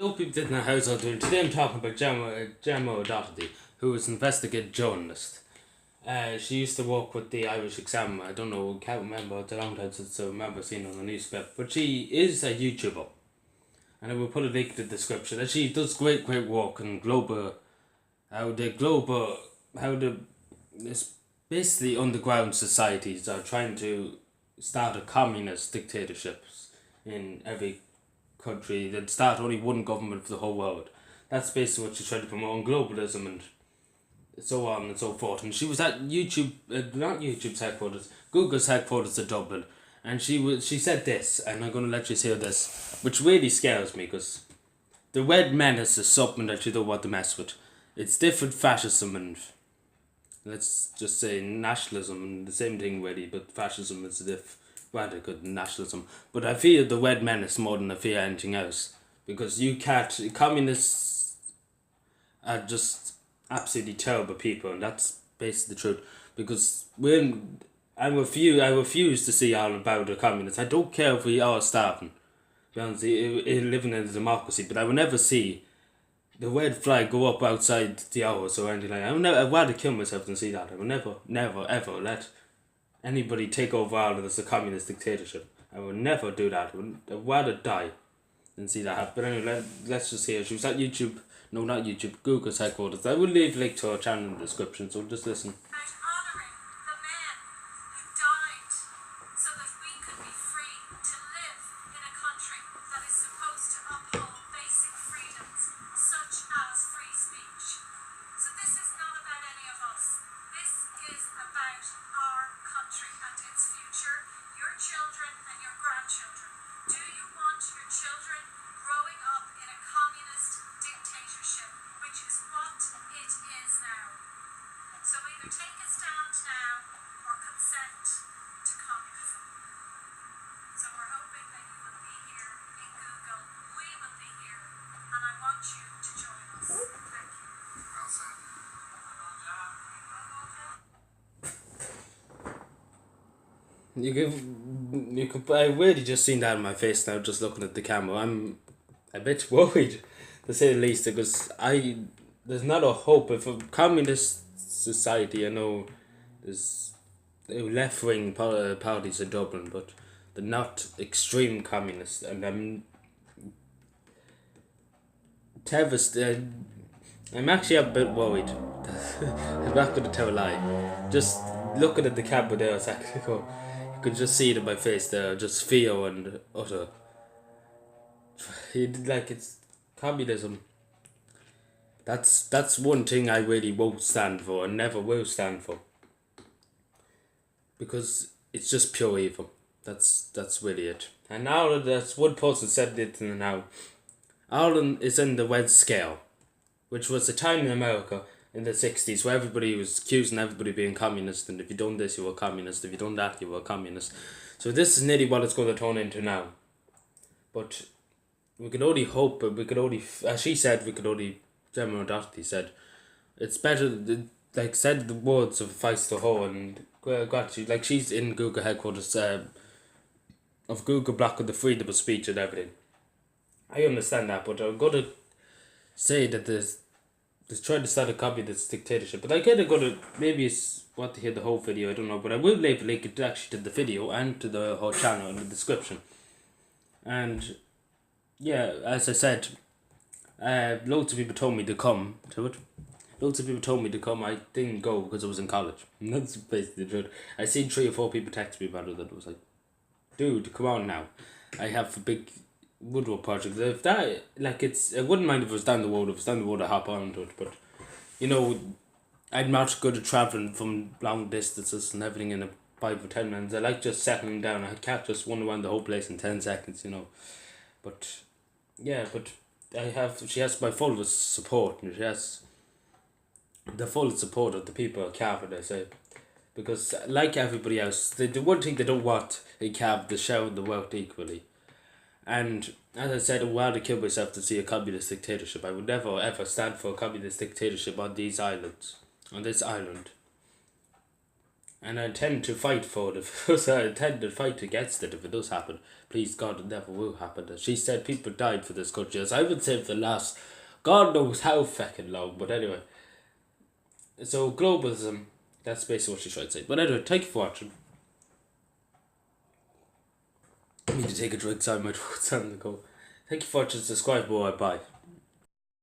Hello people didn't know how I was doing. Today I'm talking about Gemma O'Doherty, who was an investigative journalist. She used to work with the Irish Examiner. I don't know, can't remember, it's a long time since I remember seeing her on the newspaper. But she is a YouTuber. And I will put a link in the description. And she does great work in how the, it's basically underground societies are trying to start a communist dictatorships in every country that start only one government for the whole world. That's basically what she's trying to promote on globalism and so on and so forth. And she was at not YouTube's headquarters, Google's headquarters in Dublin, and she said this, and I'm going to let you hear this, which really scares me because the red menace is something that you don't want to mess with. It's different fascism and let's just say nationalism and the same thing really, but fascism is radical nationalism. But I fear the red menace more than I fear anything else. Because you can't communists are just absolutely terrible people, and that's basically the truth. Because when I refuse to see all about the communists. I don't care if we are starving. Living in a democracy, but I will never see the red flag go up outside the house or anything like that. I'd rather kill myself than see that. I will never, ever let anybody take over Ireland as a communist dictatorship. I will never do that. I'd rather die than see that happen. But anyway, let's just hear. She was at YouTube, no, not YouTube, Google's headquarters. I will leave a link to her channel in the description, so just listen. So either take a stand now or consent to communism. So we're hoping that you will be here in Google. We will be here, and I want you to join us. Thank you. Well said. You could. I really just seen that in my face now, just looking at the camera. I'm a bit worried, to say the least, because there's not a hope if a communist society. I know there's left wing parties in Dublin, but they're not extreme communist, and I'm devastated. I'm actually a bit worried. I'm not going to tell a lie. Just looking at the camera there, it's actually cool. You could just see it in my face there, just fear and utter. Like, it's communism. That's one thing I really won't stand for and never will stand for. Because it's just pure evil. That's really it. And Ireland, that's one person said it now. Ireland is in the red scale, which was a time in America in the 60s where everybody was accusing everybody being communist, and if you done this you were a communist, if you done that you were a communist. So this is nearly what it's going to turn into now. But we can only hope, but we could only, as she said, Gemma O'Doherty said, it's better, like, said the words of advice to her and gratitude. Like, she's in Google headquarters of Google blocking the freedom of speech and everything. I understand that, but I'm going to say that there's trying to start a communist dictatorship. But I kind of going to, maybe it's want to hear the whole video, I don't know, but I will leave a link actually to the video and to the whole channel in the description. And yeah, as I said, loads of people told me to come to it. Loads of people told me to come. I didn't go because I was in college. And that's basically the truth. I seen 3 or 4 people text me about it that was like, dude, come on now. I have a big woodwork project. If that, like, I wouldn't mind if it was down the road. If it was down the road, I'd hop onto it. But, you know, I'm not good at travelling from long distances and everything in a 5 or 10 minutes. I like just settling down. I can't just wander around the whole place in 10 seconds, you know. But, yeah, but she has my full support, and she has the full support of the people at Carver, I say. Because, like everybody else, the one thing they don't want in Carver is share the wealth equally. And, as I said, I'd rather kill myself to see a communist dictatorship. I would never ever stand for a communist dictatorship on this island. And I intend to fight for it. I intend to fight against it if it does happen. Please God, it never will happen. As she said, people died for this country. As I would say for the last, God knows how fucking long. But anyway. So, globalism, that's basically what she's trying to say. But anyway, thank you for watching. I need to take a drink, sorry, my throat's on the go. Thank you for watching, subscribe, boy, bye.